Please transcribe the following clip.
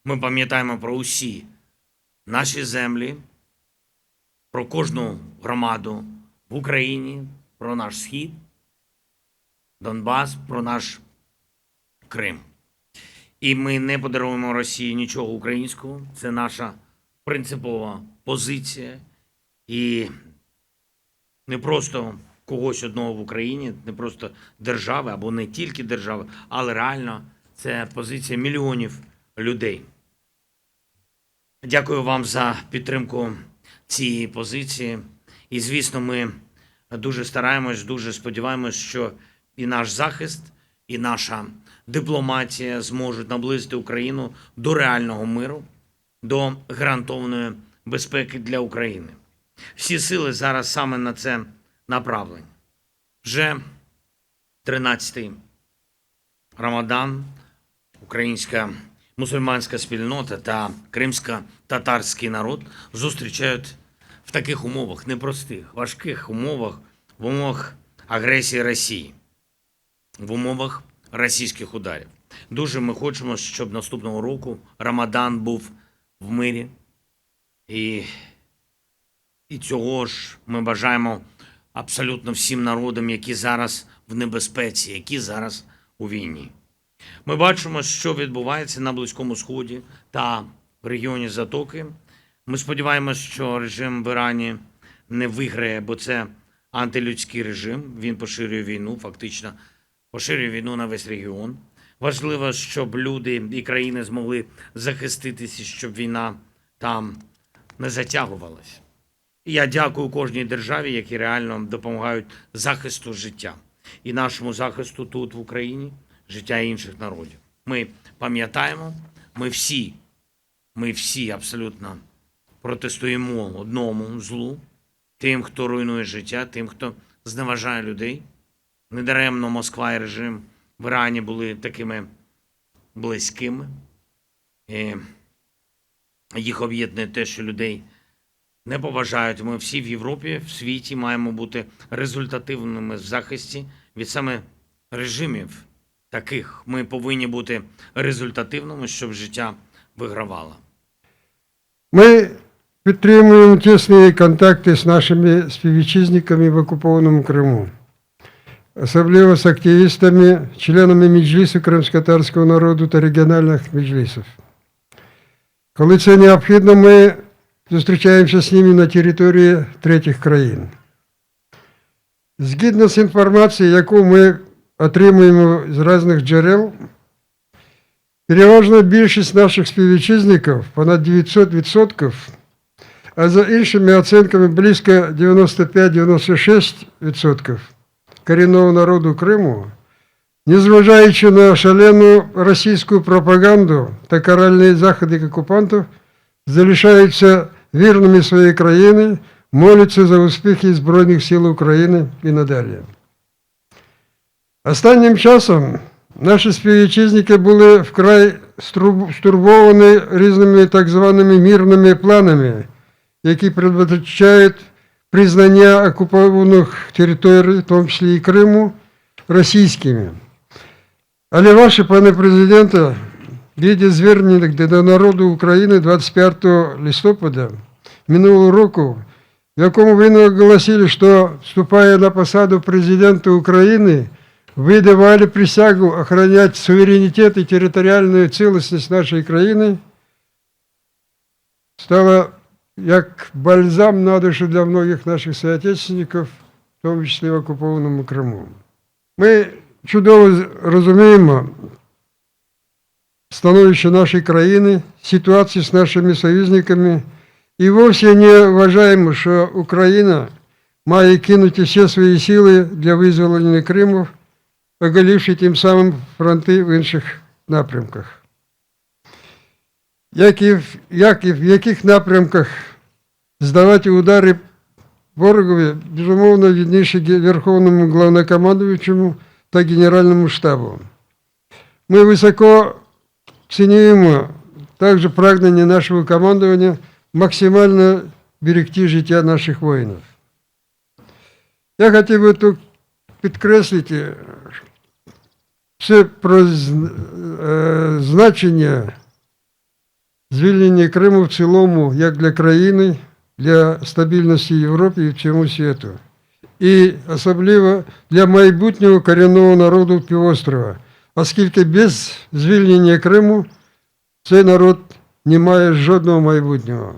Ми пам'ятаємо про усі наші землі, про кожну громаду в Україні, про наш Схід, Донбас, про наш Крим. І ми не подаруємо Росії нічого українського. Це наша принципова позиція. І не просто когось одного в Україні, не просто держави, або не тільки держави, але реально це позиція мільйонів людей. Дякую вам за підтримку цієї позиції. І, звісно, ми дуже стараємось, дуже сподіваємось, що і наш захист, і наша дипломатія зможуть наблизити Україну до реального миру, до гарантованої безпеки для України. Всі сили зараз саме на це направлені. Вже 13-й Рамадан, українська мусульманська спільнота та кримсько-татарський народ зустрічають в таких умовах, непростих, важких умовах, в умовах агресії Росії, в умовах російських ударів. Дуже ми хочемо, щоб наступного року Рамадан був в мирі. І цього ж ми бажаємо абсолютно всім народам, які зараз в небезпеці, які зараз у війні. Ми бачимо, що відбувається на Близькому Сході та в регіоні Затоки. Ми сподіваємося, що режим в Ірані не виграє, бо це антилюдський режим. Він поширює війну, фактично поширює війну на весь регіон. Важливо, щоб люди і країни змогли захиститися, щоб війна там не затягувалась. І я дякую кожній державі, які реально допомагають захисту життя. І нашому захисту тут, в Україні, життя інших народів. Ми пам'ятаємо, ми всі абсолютно протистоїмо одному злу, тим, хто руйнує життя, тим, хто зневажає людей. Недаремно Москва і режим в Ірані були такими близькими. І їх об'єднує те, що людей не поважають. Ми всі в Європі, в світі маємо бути результативними в захисті від саме режимів таких. Ми повинні бути результативними, щоб життя вигравало. Ми підтримуємо тісні контакти з нашими співвітчизниками в окупованому Криму, особливо з активістами, членами Меджлісу кримськотатарського народу та регіональних меджлісів. Коли це необхідно, ми зустрічаємося з ними на території третіх країн. Згідно з інформацією, яку ми отримуємо з різних джерел, переважна більшість наших співвітчизників, понад 900%, а за іншими оцінками близько 95-96% корінного народу Криму, незважаючи на шалену російську пропаганду та каральні заходи окупантів, залишаються вірними своїй країні, моляться за успіхи Збройних сил України і надалі. Останнім часом наші співвітчизники були вкрай стурбовані різними так званими мирними планами, які передбачають признання окупованих територій, в тому числі і Криму, російськими. Але ваше, пане президенте, в віді звернення до народу України 25 листопада минулого року, в якому ви оголосили, що, вступая на посаду президента України, ви давали присягу охороняти суверенітет і територіальну цілісність нашої країни, стало як бальзам на душу для многих наших соотечественників, в тому числі в окупованому Криму. Ми чудово розуміємо становище нашої країни, ситуацію з нашими союзниками і вовсе не вважаємо, що Україна має кинути всі свої сили для визволення Криму, оголивши тим самим фронти в інших напрямках. Як і в яких напрямках здавати удари ворогові, безумовно, відніше Верховному Главнокомандуючому та Генеральному штабу. Ми високо цінуємо також прагнення нашого командування максимально берегти життя наших воїнів. Я хотів би тут підкреслити все про значення звільнення Криму в цілому, як для країни, для стабільності Європи і всьому світу. І особливо для майбутнього корінного народу півострова, оскільки без звільнення Криму цей народ не має жодного майбутнього.